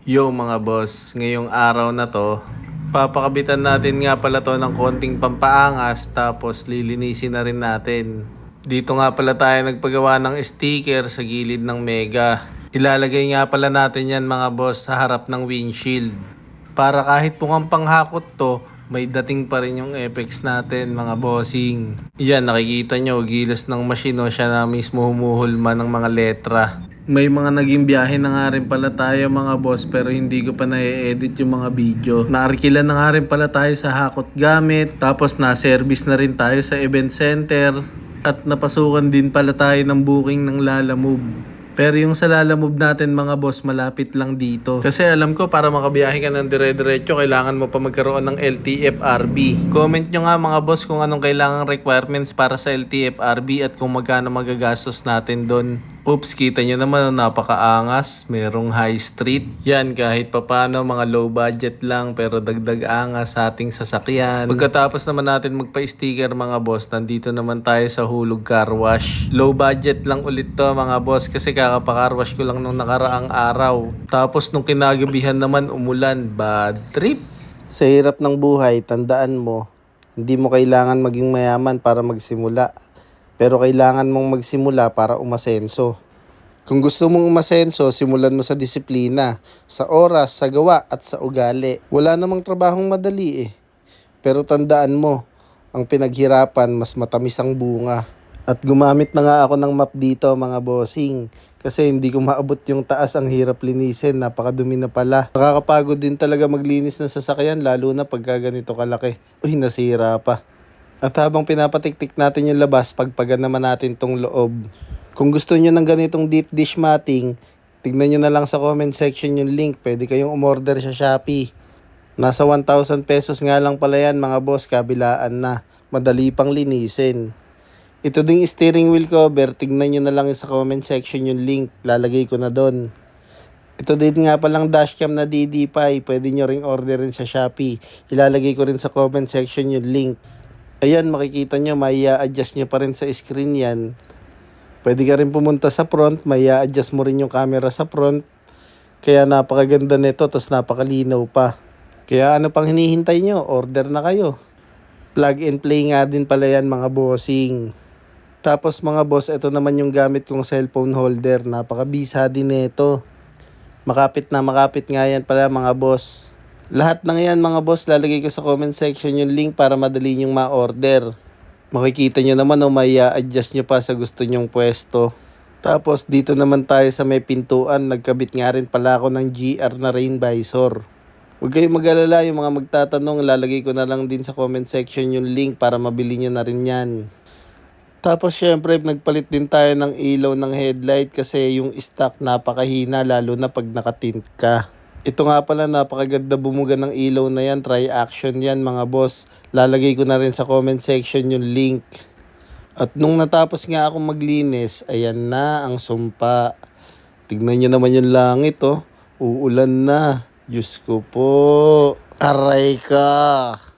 Yo mga boss, ngayong araw na to, papakabitan natin nga pala to ng konting pampaangas tapos lilinisin na rin natin. Dito nga pala tayo nagpagawa ng sticker sa gilid ng Mega. Ilalagay nga pala natin yan mga boss sa harap ng windshield. Para kahit mukhang panghakot to, may dating pa rin yung apex natin mga bossing. Yan, nakikita nyo, gilas ng machine o siya na mismo humuhulma ng mga letra. May mga naging biyahe na nga rin pala tayo mga boss pero hindi ko pa na-edit yung mga video. Naarkilan na nga rin pala tayo sa Hakot Gamit, tapos na-service na rin tayo sa event center, at napasukan din pala tayo ng booking ng Lalamove. Pero yung sa Lalamove natin mga boss, malapit lang dito. Kasi alam ko para makabiyahe ka ng dire-diretso, kailangan mo pa magkaroon ng LTFRB. Comment nyo nga mga boss kung anong kailangang requirements para sa LTFRB at kung magkano magagastos natin doon. Oops, kita nyo naman, napakaangas. Merong high street. Yan, kahit papano, mga low budget lang pero dagdag angas sa ating sasakyan. Pagkatapos naman natin magpa-sticker mga boss, nandito naman tayo sa Hulog Car Wash. Low budget lang ulit to mga boss kasi kakapa-car wash ko lang nung nakaraang araw. Tapos nung kinagabihan naman umulan, bad trip. Sa hirap ng buhay, tandaan mo, hindi mo kailangan maging mayaman para magsimula. Pero kailangan mong magsimula para umasenso. Kung gusto mong umasenso, simulan mo sa disiplina, sa oras, sa gawa at sa ugali. Wala namang trabahong madali eh. Pero tandaan mo, ang pinaghirapan mas matamis ang bunga. At gumamit na nga ako ng map dito mga bossing. Kasi hindi ko maabot yung taas, ang hirap linisin, napakadumi na pala. Nakakapagod din talaga maglinis ng sasakyan lalo na pagka ganito kalaki. Uy, nasira pa. At habang pinapatiktik natin yung labas, pagpagan naman natin tong loob. Kung gusto nyo ng ganitong deep dish matting, tignan nyo na lang sa comment section yung link. Pwede kayong umorder sa Shopee. Nasa 1,000 pesos nga lang pala yan mga boss, kabilaan na. Madali pang linisin. Ito ding steering wheel cover, tignan nyo na lang sa comment section yung link. Lalagay ko na doon. Ito din nga palang dashcam na DD5, pwede nyo ring orderin sa Shopee. Ilalagay ko rin sa comment section yung link. Ayan, makikita nyo, may adjust nyo pa rin sa screen yan. Pwede ka rin pumunta sa front, may adjust mo rin yung camera sa front. Kaya napakaganda nito, tas napakalinaw pa. Kaya ano pang hinihintay nyo? Order na kayo. Plug and play nga din pala yan mga bossing. Tapos mga boss, ito naman yung gamit kong cellphone holder. Napakabisa din nito. Makapit nga yan pala mga boss. Lahat ng yan mga boss, lalagay ko sa comment section yung link para madali nyong ma-order. Makikita nyo naman may adjust nyo pa sa gusto nyong pwesto. Tapos dito naman tayo sa may pintuan, nagkabit nga rin pala ako ng GR na rain visor. Huwag kayong mag-alala, yung mga magtatanong, lalagay ko na lang din sa comment section yung link para mabili nyo na rin yan. Tapos syempre nagpalit din tayo ng ilaw ng headlight kasi yung stock napakahina lalo na pag nakatint ka. Ito nga pala, napakaganda bumuga ng ilaw na yan. Try action yan mga boss. Lalagay ko na rin sa comment section yung link. At nung natapos nga akong maglinis, ayan na ang sumpa. Tignan nyo naman yung langit oh. Uulan na. Diyos ko po. Aray ka.